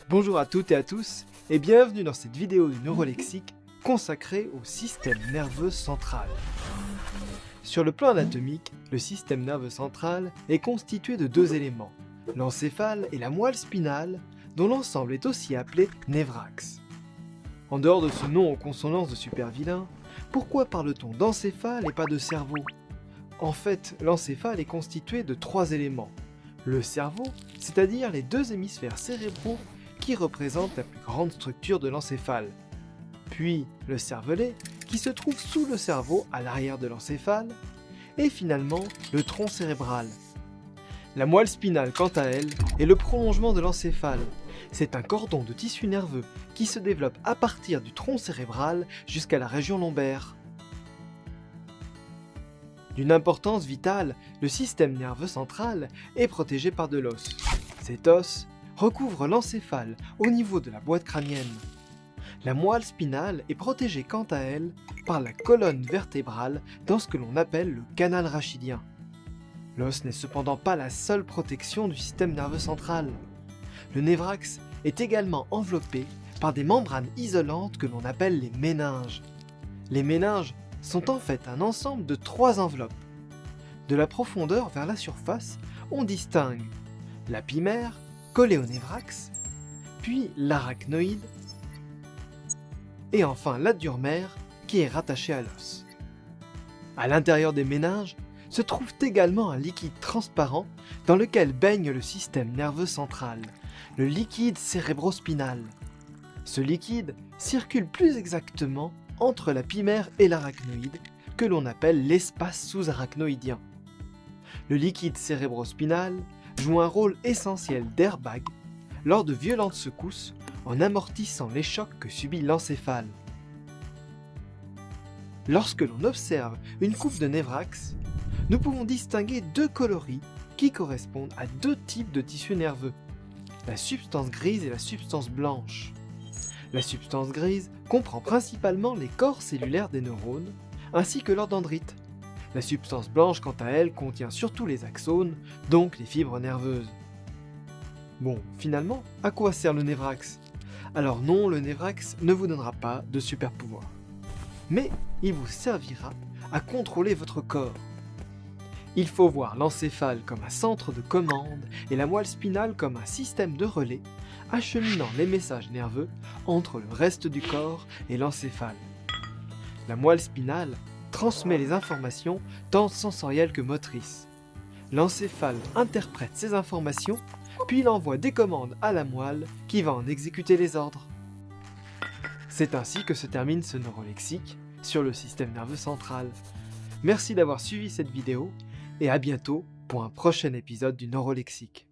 Bonjour à toutes et à tous, et bienvenue dans cette vidéo du neurolexique consacrée au système nerveux central. Sur le plan anatomique, le système nerveux central est constitué de deux éléments, l'encéphale et la moelle spinale, dont l'ensemble est aussi appelé névrax. En dehors de ce nom aux consonances de super vilain, pourquoi parle-t-on d'encéphale et pas de cerveau? En fait, l'encéphale est constitué de trois éléments. Le cerveau, c'est-à-dire les deux hémisphères cérébraux qui représentent la plus grande structure de l'encéphale. Puis le cervelet, qui se trouve sous le cerveau à l'arrière de l'encéphale. Et finalement, le tronc cérébral. La moelle spinale, quant à elle, est le prolongement de l'encéphale. C'est un cordon de tissu nerveux qui se développe à partir du tronc cérébral jusqu'à la région lombaire. D'une importance vitale, le système nerveux central est protégé par de l'os. Cet os recouvre l'encéphale au niveau de la boîte crânienne. La moelle spinale est protégée quant à elle par la colonne vertébrale dans ce que l'on appelle le canal rachidien. L'os n'est cependant pas la seule protection du système nerveux central. Le névrax est également enveloppé par des membranes isolantes que l'on appelle les méninges. Les méninges sont en fait un ensemble de trois enveloppes. De la profondeur vers la surface, on distingue la pimère, collée au névrax, puis l'arachnoïde, et enfin la durmère, qui est rattachée à l'os. À l'intérieur des méninges se trouve également un liquide transparent dans lequel baigne le système nerveux central, le liquide cérébrospinal. Ce liquide circule plus exactement entre la pimère et l'arachnoïde, que l'on appelle l'espace sous-arachnoïdien. Le liquide cérébrospinal joue un rôle essentiel d'airbag lors de violentes secousses en amortissant les chocs que subit l'encéphale. Lorsque l'on observe une coupe de névrax, nous pouvons distinguer deux coloris qui correspondent à deux types de tissus nerveux, la substance grise et la substance blanche. La substance grise comprend principalement les corps cellulaires des neurones, ainsi que leurs dendrites. La substance blanche, quant à elle, contient surtout les axones, donc les fibres nerveuses. Bon, finalement, à quoi sert le névrax? Alors non, le névrax ne vous donnera pas de super pouvoir. Mais il vous servira à contrôler votre corps. Il faut voir l'encéphale comme un centre de commande et la moelle spinale comme un système de relais, acheminant les messages nerveux entre le reste du corps et l'encéphale. La moelle spinale transmet les informations tant sensorielles que motrices. L'encéphale interprète ces informations, puis il envoie des commandes à la moelle qui va en exécuter les ordres. C'est ainsi que se termine ce neurolexique sur le système nerveux central. Merci d'avoir suivi cette vidéo et à bientôt pour un prochain épisode du neurolexique.